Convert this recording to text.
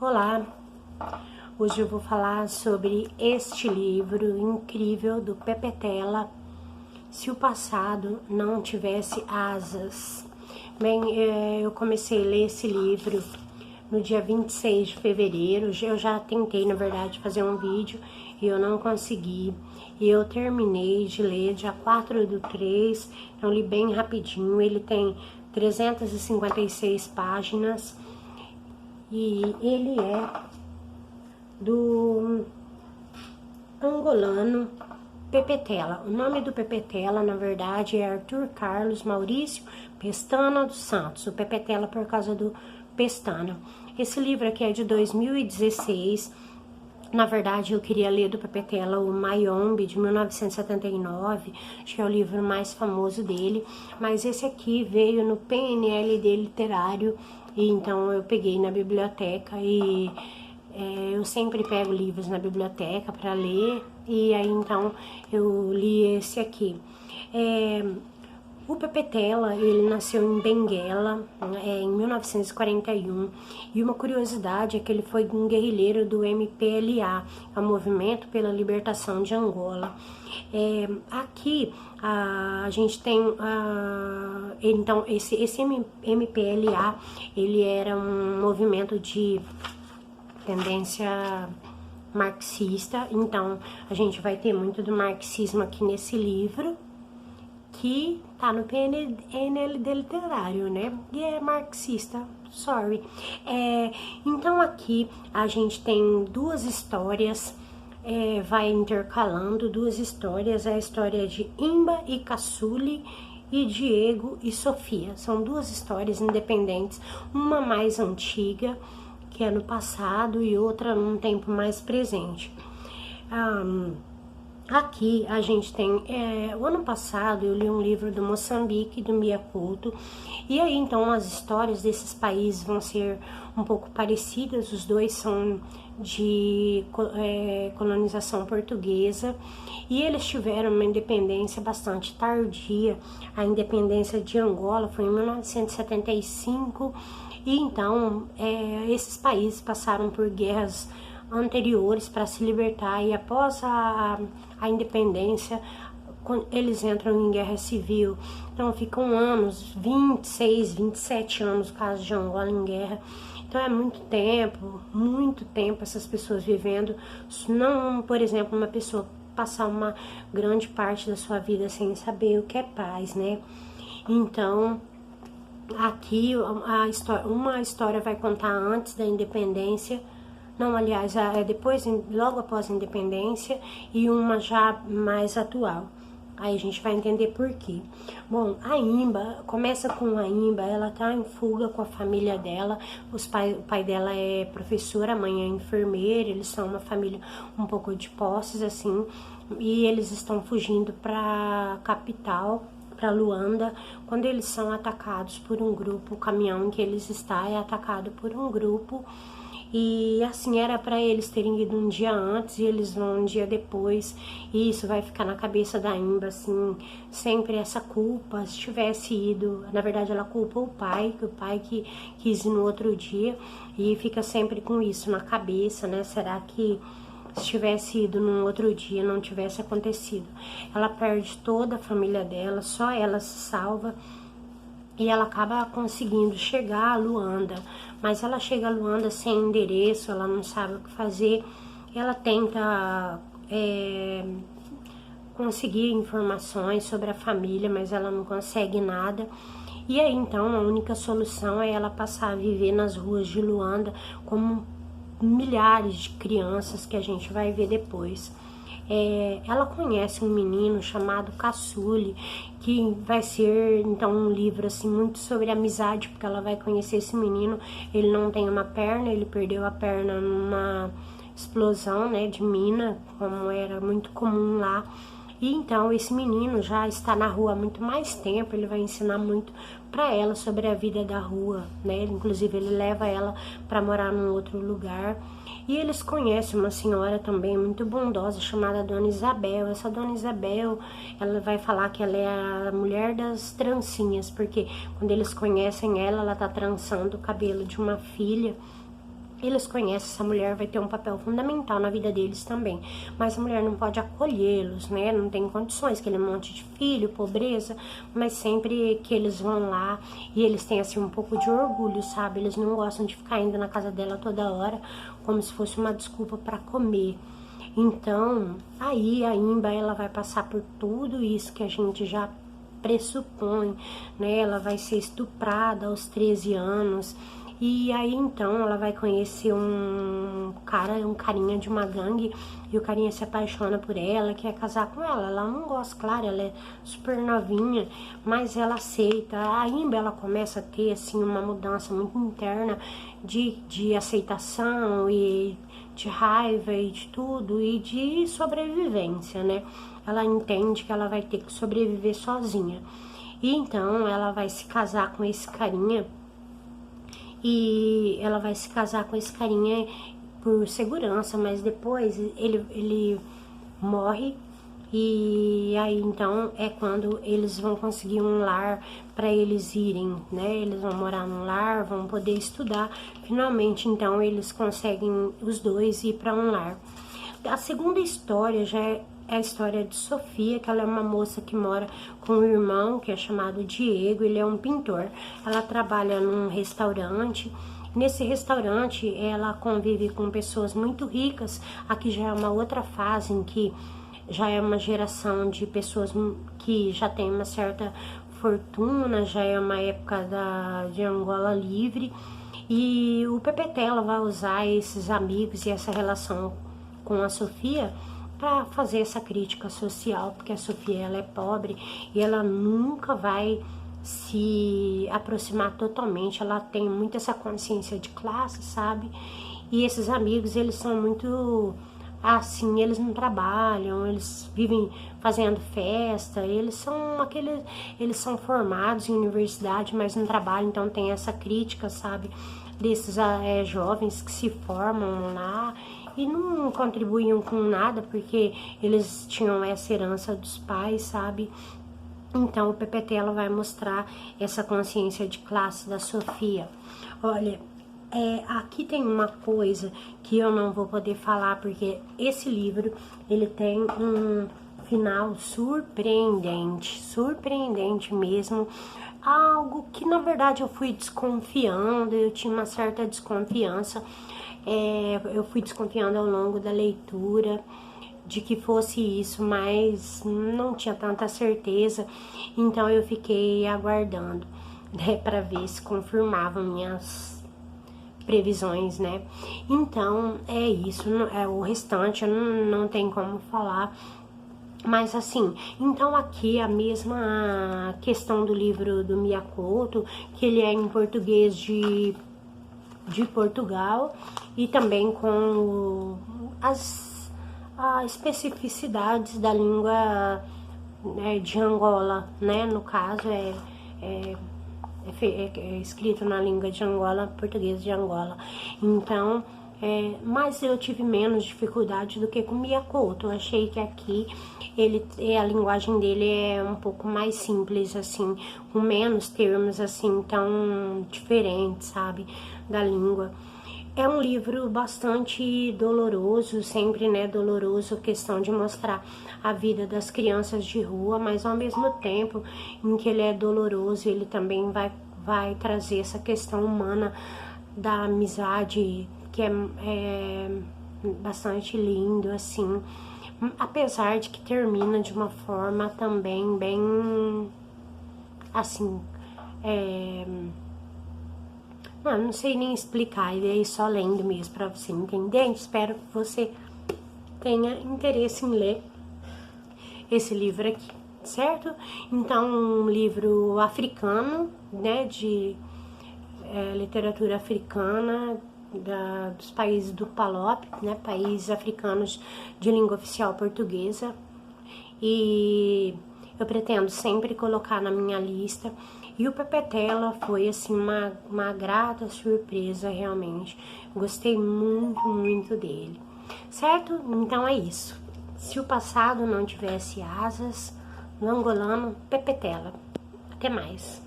Olá, hoje eu vou falar sobre este livro incrível do Pepe Tela, Se o Passado Não Tivesse Asas. Bem, eu comecei a ler esse livro no dia 26 de fevereiro, eu já tentei, na verdade, fazer um vídeo e eu não consegui. E eu terminei de ler dia 4/3, então li bem rapidinho, ele tem 356 páginas. E ele é do angolano Pepe Tela. O nome do Pepe Tela, na verdade, é Arthur Carlos Maurício Pestana dos Santos. O Pepe Tela por causa do Pestana. Esse livro aqui é de 2016. Na verdade, eu queria ler do Pepe Tela o Mayombe, de 1979, acho que é o livro mais famoso dele, mas esse aqui veio no PNL dele literário, e então eu peguei na biblioteca e eu sempre pego livros na biblioteca para ler, e aí então eu li esse aqui. O Pepe Tela, ele nasceu em Benguela, em 1941, e uma curiosidade é que ele foi um guerrilheiro do MPLA, o Movimento pela Libertação de Angola. Aqui a gente tem, então, esse MPLA, ele era um movimento de tendência marxista, então a gente vai ter muito do marxismo aqui nesse livro, que tá no PNL literário, né? E é marxista, sorry. Então aqui a gente tem duas histórias, vai intercalando duas histórias, a história de Imba e Caçule e Diego e Sofia. São duas histórias independentes, uma mais antiga, que é no passado, e outra num tempo mais presente. Aqui a gente tem, o ano passado eu li um livro do Moçambique, do Mia Couto, e aí então as histórias desses países vão ser um pouco parecidas, os dois são de colonização portuguesa, e eles tiveram uma independência bastante tardia. A independência de Angola foi em 1975, e então esses países passaram por guerras anteriores para se libertar, e após a independência eles entram em guerra civil, então ficam anos, 26, 27 anos, no caso de Angola, em guerra. Então é muito tempo essas pessoas vivendo. Não, por exemplo, uma pessoa passar uma grande parte da sua vida sem saber o que é paz, né? Então aqui uma história vai contar antes da independência, não, aliás, depois, logo após a independência, e uma já mais atual. Aí a gente vai entender por quê. Bom, a Imba, começa com a Imba, ela tá em fuga com a família dela, o pai dela é professor, a mãe é enfermeira, eles são uma família um pouco de posses, assim, e eles estão fugindo pra capital, para Luanda, quando eles são atacados por um grupo, o caminhão em que eles estão é atacado por um grupo. E assim, era para eles terem ido um dia antes e eles vão um dia depois, e isso vai ficar na cabeça da Imba, assim, sempre essa culpa. Se tivesse ido, na verdade ela culpa o pai, que quis ir no outro dia, e fica sempre com isso na cabeça, né? Será que se tivesse ido num outro dia não tivesse acontecido? Ela perde toda a família dela, só ela se salva. E ela acaba conseguindo chegar a Luanda, mas ela chega a Luanda sem endereço, ela não sabe o que fazer. Ela tenta conseguir informações sobre a família, mas ela não consegue nada. E aí então a única solução é ela passar a viver nas ruas de Luanda, como milhares de crianças que a gente vai ver depois. Ela conhece um menino chamado Caçule, que vai ser então um livro assim muito sobre amizade, porque ela vai conhecer esse menino. Ele não tem uma perna, ele perdeu a perna numa explosão, né, de mina, como era muito comum lá. E então esse menino já está na rua há muito mais tempo, ele vai ensinar muito para ela sobre a vida da rua, né? Inclusive ele leva ela para morar num outro lugar. E eles conhecem uma senhora também muito bondosa chamada Dona Isabel. Essa Dona Isabel, ela vai falar que ela é a mulher das trancinhas, porque quando eles conhecem ela, ela tá trançando o cabelo de uma filha. eles conhecem essa mulher, vai ter um papel fundamental na vida deles também. Mas a mulher não pode acolhê-los, né? Não tem condições, aquele monte de filho, pobreza. Mas sempre que eles vão lá, e eles têm, assim, um pouco de orgulho, sabe? Eles não gostam de ficar indo na casa dela toda hora, como se fosse uma desculpa para comer. Então, aí a Imba, ela vai passar por tudo isso que a gente já pressupõe, né? Ela vai ser estuprada aos 13 anos. E aí, então, ela vai conhecer um carinha de uma gangue, e o carinha se apaixona por ela, quer casar com ela. Ela não gosta, claro, ela é super novinha, mas ela aceita. A Imba, ela começa a ter, assim, uma mudança muito interna de aceitação e de raiva e de tudo, e de sobrevivência, né? Ela entende que ela vai ter que sobreviver sozinha. E então, ela vai se casar com esse carinha, e ela vai se casar com esse carinha por segurança, mas depois ele morre, e aí então é quando eles vão conseguir um lar para eles irem, né? Eles vão morar num lar, vão poder estudar. Finalmente, então, eles conseguem os dois ir para um lar. A segunda história já é a história de Sofia, que ela é uma moça que mora com um irmão, que é chamado Diego, ele é um pintor. Ela trabalha num restaurante. Nesse restaurante, ela convive com pessoas muito ricas. Aqui já é uma outra fase em que já é uma geração de pessoas que já tem uma certa fortuna, já é uma época de Angola livre. E o Pepetela vai usar esses amigos e essa relação com a Sofia para fazer essa crítica social, porque a Sofia, ela é pobre e ela nunca vai se aproximar totalmente, ela tem muito essa consciência de classe, sabe? E esses amigos, eles são muito assim, eles não trabalham, eles vivem fazendo festa, eles são formados em universidade, mas não trabalham, então tem essa crítica, sabe? Desses jovens que se formam lá e não contribuíam com nada, porque eles tinham essa herança dos pais, sabe? Então, o Pepetela vai mostrar essa consciência de classe da Sofia. Olha, aqui tem uma coisa que eu não vou poder falar, porque esse livro, ele tem um final surpreendente mesmo. Algo que, na verdade, eu fui desconfiando, eu tinha uma certa desconfiança. Eu fui desconfiando ao longo da leitura de que fosse isso, mas não tinha tanta certeza, então eu fiquei aguardando, né, para ver se confirmavam minhas previsões, né? Então é isso, o restante eu não tem como falar. Mas assim, então aqui a mesma questão do livro do Mia Couto, que ele é em português de Portugal, e também com as especificidades da língua, né, de Angola, né? No caso, é escrito na língua de Angola, português de Angola. Então, mas eu tive menos dificuldade do que com Mia Couto. Eu achei que aqui a linguagem dele é um pouco mais simples, assim, com menos termos, assim, tão diferentes, sabe, da língua. É um livro bastante doloroso, sempre, né, doloroso, questão de mostrar a vida das crianças de rua, mas ao mesmo tempo em que ele é doloroso, ele também vai trazer essa questão humana da amizade, que é bastante lindo, assim, apesar de que termina de uma forma também bem, assim, não sei nem explicar, e aí só lendo mesmo pra você entender. Espero que você tenha interesse em ler esse livro aqui, certo? Então, um livro africano, né, de literatura africana, dos países do PALOP, né, países africanos de língua oficial portuguesa, e eu pretendo sempre colocar na minha lista. E o Pepetela foi, assim, uma grata surpresa, realmente. Gostei muito dele, certo? Então é isso. Se o passado não tivesse asas, no angolano, Pepetela. Até mais.